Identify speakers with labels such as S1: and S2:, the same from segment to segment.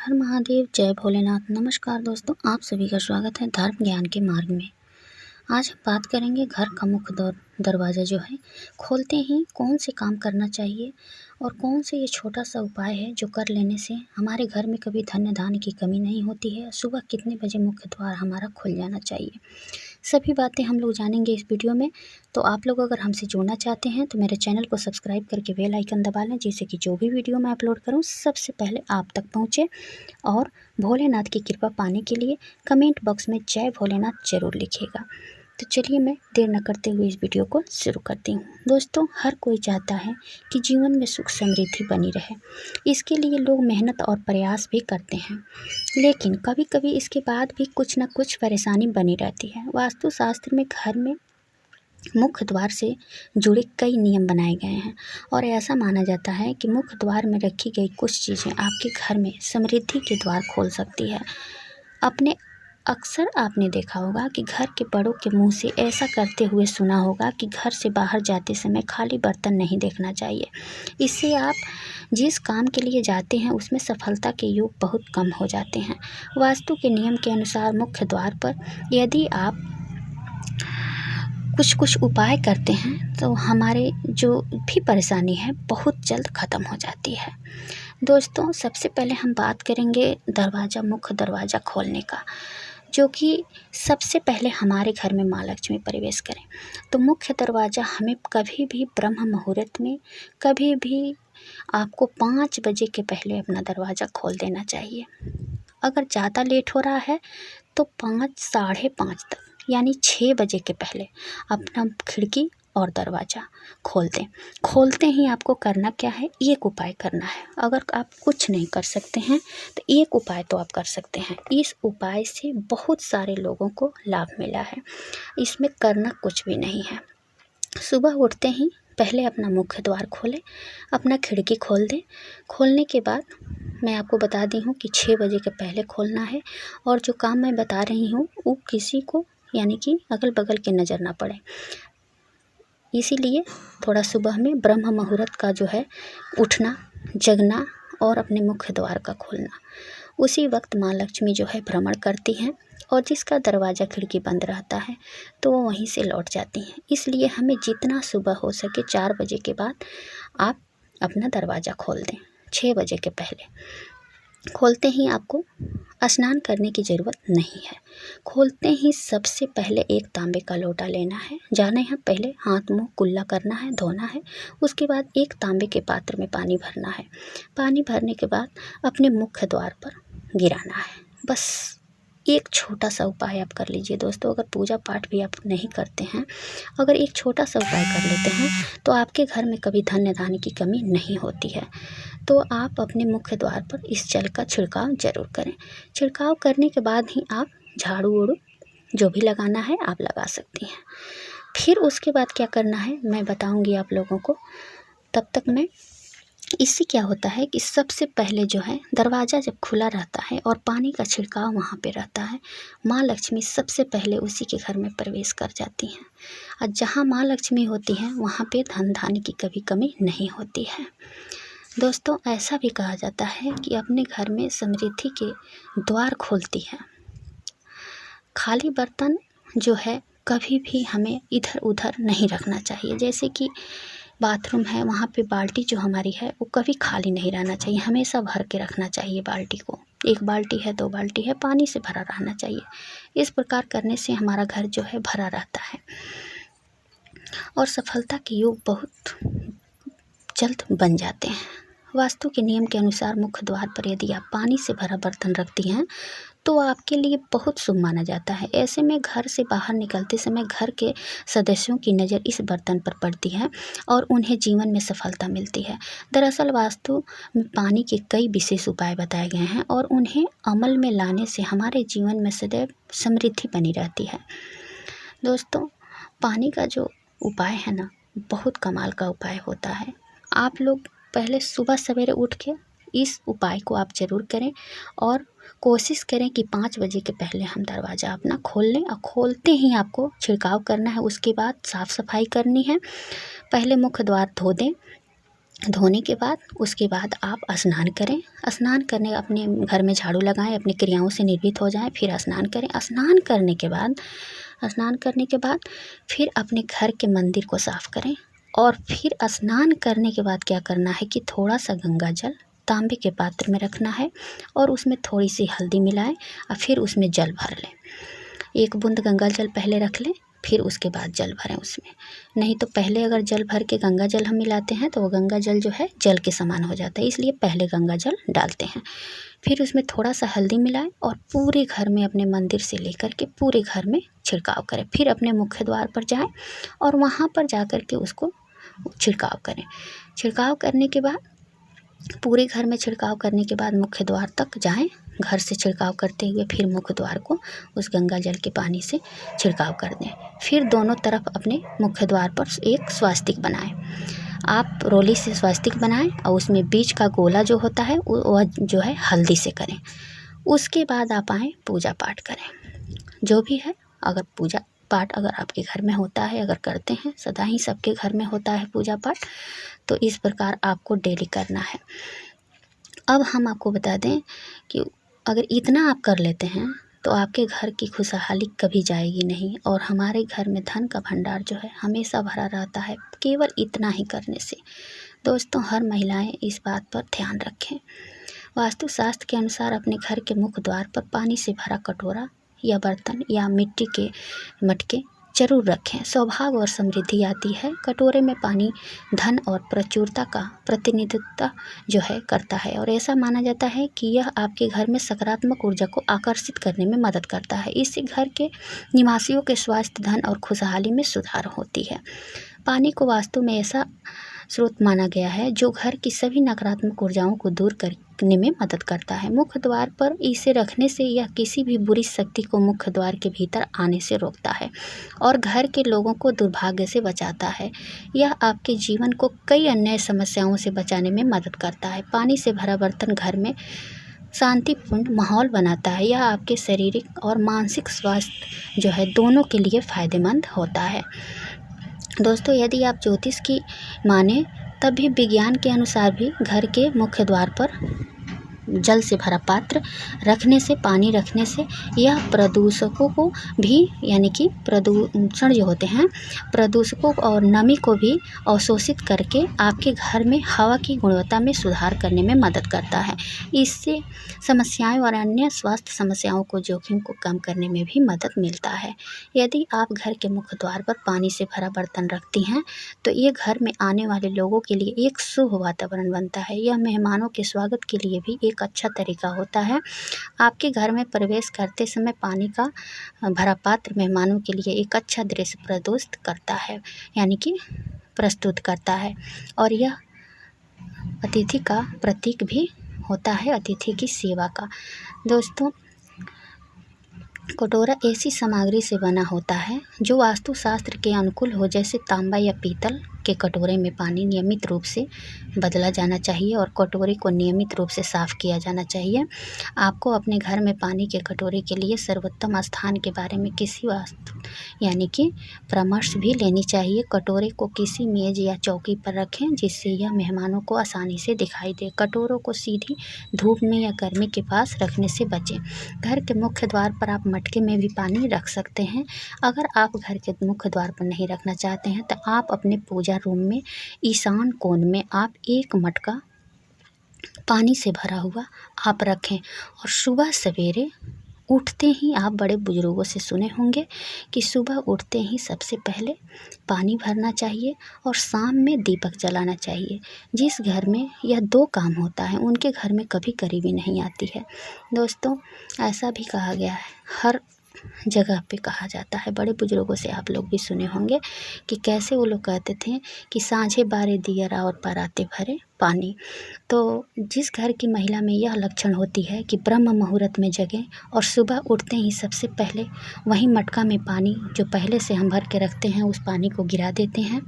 S1: हर महादेव, जय भोलेनाथ। नमस्कार दोस्तों, आप सभी का स्वागत है धर्म ज्ञान के मार्ग में। आज हम बात करेंगे घर का मुख्य दरवाज़ा जो है खोलते ही कौन से काम करना चाहिए और कौन से ये छोटा सा उपाय है जो कर लेने से हमारे घर में कभी धन्य धान्य की कमी नहीं होती है। सुबह कितने बजे मुख्य द्वार हमारा खुल जाना चाहिए, सभी बातें हम लोग जानेंगे इस वीडियो में। तो आप लोग अगर हमसे जुड़ना चाहते हैं तो मेरे चैनल को सब्सक्राइब करके बेल आइकन दबा लें, जिससे कि जो भी वीडियो मैं अपलोड करूं सबसे पहले आप तक पहुंचे। और भोलेनाथ की कृपा पाने के लिए कमेंट बॉक्स में जय भोलेनाथ ज़रूर लिखिएगा। तो चलिए मैं देर न करते हुए इस वीडियो को शुरू करती हूँ। दोस्तों, हर कोई चाहता है कि जीवन में सुख समृद्धि बनी रहे। इसके लिए लोग मेहनत और प्रयास भी करते हैं, लेकिन कभी कभी इसके बाद भी कुछ न कुछ परेशानी बनी रहती है। वास्तुशास्त्र में घर में मुख्य द्वार से जुड़े कई नियम बनाए गए हैं और ऐसा माना जाता है कि मुख्य द्वार में रखी गई कुछ चीज़ें आपके घर में समृद्धि के द्वार खोल सकती है। अक्सर आपने देखा होगा कि घर के बड़ों के मुंह से ऐसा करते हुए सुना होगा कि घर से बाहर जाते समय खाली बर्तन नहीं देखना चाहिए। इससे आप जिस काम के लिए जाते हैं उसमें सफलता के योग बहुत कम हो जाते हैं। वास्तु के नियम के अनुसार मुख्य द्वार पर यदि आप कुछ उपाय करते हैं तो हमारे जो भी परेशानी है बहुत जल्द ख़त्म हो जाती है। दोस्तों, सबसे पहले हम बात करेंगे मुख्य दरवाज़ा खोलने का, जो कि सबसे पहले हमारे घर में माँ लक्ष्मी प्रवेश करें। तो मुख्य दरवाज़ा हमें कभी भी ब्रह्म मुहूर्त में, कभी भी आपको 5 बजे के पहले अपना दरवाज़ा खोल देना चाहिए। अगर ज़्यादा लेट हो रहा है तो 5, साढ़े 5 तक, यानी 6 बजे के पहले अपना खिड़की और दरवाज़ा खोल दें। खोलते ही आपको करना क्या है, एक उपाय करना है। अगर आप कुछ नहीं कर सकते हैं तो एक उपाय तो आप कर सकते हैं। इस उपाय से बहुत सारे लोगों को लाभ मिला है। इसमें करना कुछ भी नहीं है। सुबह उठते ही पहले अपना मुख्य द्वार खोलें, अपना खिड़की खोल दें। खोलने के बाद मैं आपको बता दी हूँ कि 6 बजे के पहले खोलना है, और जो काम मैं बता रही हूँ वो किसी को, यानी कि अगल बगल के नज़र ना पड़े। इसीलिए थोड़ा सुबह में ब्रह्म मुहूर्त का जो है उठना, जगना और अपने मुख्य द्वार का खोलना। उसी वक्त माँ लक्ष्मी जो है भ्रमण करती हैं, और जिसका दरवाज़ा खिड़की बंद रहता है तो वो वहीं से लौट जाती हैं। इसलिए हमें जितना सुबह हो सके 4 बजे के बाद आप अपना दरवाज़ा खोल दें। 6 बजे के पहले खोलते ही आपको स्नान करने की ज़रूरत नहीं है। खोलते ही सबसे पहले एक तांबे का लोटा लेना है, जाना है, पहले हाथ मुंह कुल्ला करना है, धोना है। उसके बाद एक तांबे के पात्र में पानी भरना है। पानी भरने के बाद अपने मुख्य द्वार पर गिराना है। बस एक छोटा सा उपाय आप कर लीजिए दोस्तों। अगर पूजा पाठ भी आप नहीं करते हैं, अगर एक छोटा सा उपाय कर लेते हैं तो आपके घर में कभी धन्य धान्य की कमी नहीं होती है। तो आप अपने मुख्य द्वार पर इस जल का छिड़काव जरूर करें। छिड़काव करने के बाद ही आप झाड़ू उड़ू जो भी लगाना है आप लगा सकती हैं। फिर उसके बाद क्या करना है मैं बताऊंगी आप लोगों को। तब तक मैं, इससे क्या होता है कि सबसे पहले जो है दरवाज़ा जब खुला रहता है और पानी का छिड़काव वहाँ पे रहता है, माँ लक्ष्मी सबसे पहले उसी के घर में प्रवेश कर जाती हैं। और जहाँ माँ लक्ष्मी होती हैं वहाँ पे धन धान्य की कभी कमी नहीं होती है। दोस्तों, ऐसा भी कहा जाता है कि अपने घर में समृद्धि के द्वार खोलती है। खाली बर्तन जो है कभी भी हमें इधर उधर नहीं रखना चाहिए। जैसे कि बाथरूम है, वहाँ पे बाल्टी जो हमारी है वो कभी खाली नहीं रहना चाहिए, हमेशा भर के रखना चाहिए बाल्टी को। 1 बाल्टी है, 2 बाल्टी है, पानी से भरा रहना चाहिए। इस प्रकार करने से हमारा घर जो है भरा रहता है और सफलता के योग बहुत जल्द बन जाते हैं। वास्तु के नियम के अनुसार मुख्य द्वार पर यदि आप पानी से भरा बर्तन रखती हैं तो आपके लिए बहुत शुभ माना जाता है। ऐसे में घर से बाहर निकलते समय घर के सदस्यों की नज़र इस बर्तन पर पड़ती है और उन्हें जीवन में सफलता मिलती है। दरअसल वास्तु में पानी के कई विशेष उपाय बताए गए हैं और उन्हें अमल में लाने से हमारे जीवन में सदैव समृद्धि बनी रहती है। दोस्तों, पानी का जो उपाय है ना, बहुत कमाल का उपाय होता है। आप लोग पहले सुबह सवेरे उठ के इस उपाय को आप ज़रूर करें और कोशिश करें कि 5 बजे के पहले हम दरवाज़ा अपना खोल लें। और खोलते ही आपको छिड़काव करना है, उसके बाद साफ़ सफाई करनी है। पहले मुख्य द्वार धो दें, धोने के बाद उसके बाद आप स्नान करें। स्नान करने अपने घर में झाड़ू लगाएं, अपनी क्रियाओं से निर्भीत हो जाएं, फिर स्नान करें। स्नान करने के बाद फिर अपने घर के मंदिर को साफ़ करें। और फिर स्नान करने के बाद क्या करना है कि थोड़ा सा गंगा जल तांबे के पात्र में रखना है और उसमें थोड़ी सी हल्दी मिलाएं और फिर उसमें जल भर लें। 1 बूंद गंगा जल पहले रख लें, फिर उसके बाद जल भरें उसमें। नहीं तो पहले अगर जल भर के गंगा जल हम मिलाते हैं तो वो गंगा जल जो है जल के समान हो जाता है, इसलिए पहले गंगा जल डालते हैं। फिर उसमें थोड़ा सा हल्दी मिलाएं और पूरे घर में, अपने मंदिर से लेकर के पूरे घर में छिड़काव करें। फिर अपने मुख्य द्वार पर जाएं और वहाँ पर जा कर के उसको छिड़काव करें। छिड़काव करने के बाद पूरे घर में छिड़काव करने के बाद मुख्य द्वार तक जाएं। घर से छिड़काव करते हुए फिर मुख्य द्वार को उस गंगा जल के पानी से छिड़काव कर दें। फिर दोनों तरफ अपने मुख्य द्वार पर एक स्वास्तिक बनाएं। आप रोली से स्वास्तिक बनाएं और उसमें बीच का गोला जो होता है वह जो है हल्दी से करें। उसके बाद आप आएँ पूजा पाठ करें। जो भी है, अगर पूजा पाठ अगर आपके घर में होता है, अगर करते हैं, सदा ही सबके घर में होता है पूजा पाठ, तो इस प्रकार आपको डेली करना है। अब हम आपको बता दें कि अगर इतना आप कर लेते हैं तो आपके घर की खुशहाली कभी जाएगी नहीं और हमारे घर में धन का भंडार जो है हमेशा भरा रहता है, केवल इतना ही करने से। दोस्तों, हर महिलाएं इस बात पर ध्यान रखें। वास्तुशास्त्र के अनुसार अपने घर के मुख्य द्वार पर पानी से भरा कटोरा या बर्तन या मिट्टी के मटके जरूर रखें। सौभाग्य और समृद्धि आती है। कटोरे में पानी धन और प्रचुरता का प्रतिनिधित्व जो है करता है और ऐसा माना जाता है कि यह आपके घर में सकारात्मक ऊर्जा को आकर्षित करने में मदद करता है। इससे घर के निवासियों के स्वास्थ्य, धन और खुशहाली में सुधार होती है। पानी को वास्तु में ऐसा स्रोत माना गया है जो घर की सभी नकारात्मक ऊर्जाओं को दूर करने में मदद करता है। मुख्य द्वार पर इसे रखने से यह किसी भी बुरी शक्ति को मुख्य द्वार के भीतर आने से रोकता है और घर के लोगों को दुर्भाग्य से बचाता है। यह आपके जीवन को कई अन्य समस्याओं से बचाने में मदद करता है। पानी से भरा बर्तन घर में शांतिपूर्ण माहौल बनाता है। यह आपके शारीरिक और मानसिक स्वास्थ्य जो है दोनों के लिए फायदेमंद होता है। दोस्तों, यदि आप ज्योतिष की माने तब भी विज्ञान के अनुसार भी घर के मुख्य द्वार पर जल से भरा पात्र रखने से, पानी रखने से यह प्रदूषकों को भी, यानी कि प्रदूषण जो होते हैं, प्रदूषकों और नमी को भी अवशोषित करके आपके घर में हवा की गुणवत्ता में सुधार करने में मदद करता है। इससे समस्याएं और अन्य स्वास्थ्य समस्याओं को, जोखिम को कम करने में भी मदद मिलता है। यदि आप घर के मुख्य द्वार पर पानी से भरा बर्तन रखती हैं तो ये घर में आने वाले लोगों के लिए एक शुभ वातावरण बनता है। यह मेहमानों के स्वागत के लिए भी एक अच्छा तरीका होता है। आपके घर में प्रवेश करते समय पानी का भरा पात्र मेहमानों के लिए एक अच्छा दृश्य प्रस्तुत करता है, यानी कि प्रस्तुत करता है और यह अतिथि का प्रतीक भी होता है, अतिथि की सेवा का। दोस्तों, कटोरा ऐसी सामग्री से बना होता है जो वास्तुशास्त्र के अनुकूल हो, जैसे तांबा या पीतल के कटोरे में पानी नियमित रूप से बदला जाना चाहिए और कटोरे को नियमित रूप से साफ़ किया जाना चाहिए। आपको अपने घर में पानी के कटोरे के लिए सर्वोत्तम स्थान के बारे में किसी वास्तु यानी कि परामर्श भी लेनी चाहिए। कटोरे को किसी मेज या चौकी पर रखें जिससे यह मेहमानों को आसानी से दिखाई दे। कटोरों को सीधी धूप में या गर्मी के पास रखने से बचें। घर के मुख्य द्वार पर आप मटके में भी पानी रख सकते हैं। अगर आप घर के मुख्य द्वार पर नहीं रखना चाहते हैं तो आप अपने पूजा रूम में ईशान कोण में आप एक मटका पानी से भरा हुआ आप रखें और सुबह सवेरे उठते ही, आप बड़े बुजुर्गों से सुने होंगे कि सुबह उठते ही सबसे पहले पानी भरना चाहिए और शाम में दीपक जलाना चाहिए। जिस घर में यह 2 काम होता है उनके घर में कभी गरीबी नहीं आती है। दोस्तों, ऐसा भी कहा गया है, हर जगह पे कहा जाता है, बड़े बुजुर्गों से आप लोग भी सुने होंगे कि कैसे वो लोग कहते थे कि साँझे बारे दियरा और पराते भरे पानी। तो जिस घर की महिला में यह लक्षण होती है कि ब्रह्म मुहूर्त में जगें और सुबह उठते ही सबसे पहले वही मटका में पानी जो पहले से हम भर के रखते हैं उस पानी को गिरा देते हैं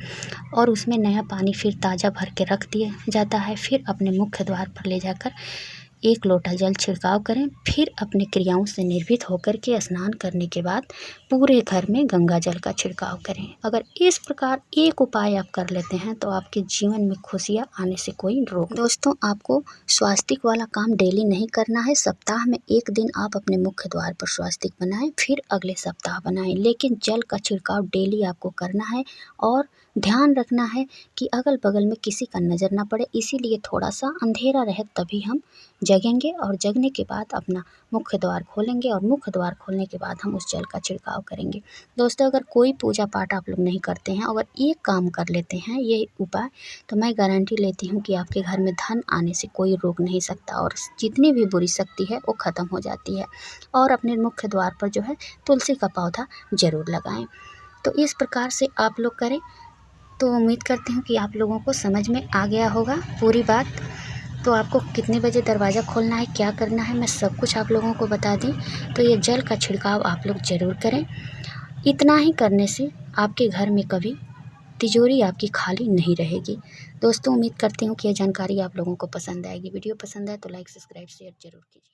S1: और उसमें नया पानी फिर ताज़ा भर के रख दिया जाता है। फिर अपने मुख्य द्वार पर ले जाकर 1 लोटा जल छिड़काव करें। फिर अपनी क्रियाओं से निर्भीत होकर के स्नान करने के बाद पूरे घर में गंगा जल का छिड़काव करें। अगर इस प्रकार एक उपाय आप कर लेते हैं तो आपके जीवन में खुशियाँ आने से कोई रोक। दोस्तों, आपको स्वास्तिक वाला काम डेली नहीं करना है। सप्ताह में 1 दिन आप अपने मुख्य द्वार पर स्वास्तिक बनाएं, फिर अगले सप्ताह बनाएं, लेकिन जल का छिड़काव डेली आपको करना है। और ध्यान रखना है कि अगल बगल में किसी का नज़र ना पड़े, इसीलिए थोड़ा सा अंधेरा रहे तभी हम जगेंगे। और जगने के बाद अपना मुख्य द्वार खोलेंगे और मुख्य द्वार खोलने के बाद हम उस जल का छिड़काव करेंगे। दोस्तों, अगर कोई पूजा पाठ आप लोग नहीं करते हैं, अगर एक काम कर लेते हैं ये उपाय, तो मैं गारंटी लेती हूँ कि आपके घर में धन आने से कोई रोक नहीं सकता और जितनी भी बुरी शक्ति है वो ख़त्म हो जाती है। और अपने मुख्य द्वार पर जो है तुलसी का पौधा ज़रूर लगाएं। तो इस प्रकार से आप लोग करें तो उम्मीद करती हूँ कि आप लोगों को समझ में आ गया होगा पूरी बात। तो आपको कितने बजे दरवाज़ा खोलना है, क्या करना है, मैं सब कुछ आप लोगों को बता दी। तो ये जल का छिड़काव आप लोग ज़रूर करें। इतना ही करने से आपके घर में कभी तिजोरी आपकी खाली नहीं रहेगी। दोस्तों, उम्मीद करती हूँ कि यह जानकारी आप लोगों को पसंद आएगी। वीडियो पसंद आए तो लाइक, सब्सक्राइब, शेयर ज़रूर कीजिए।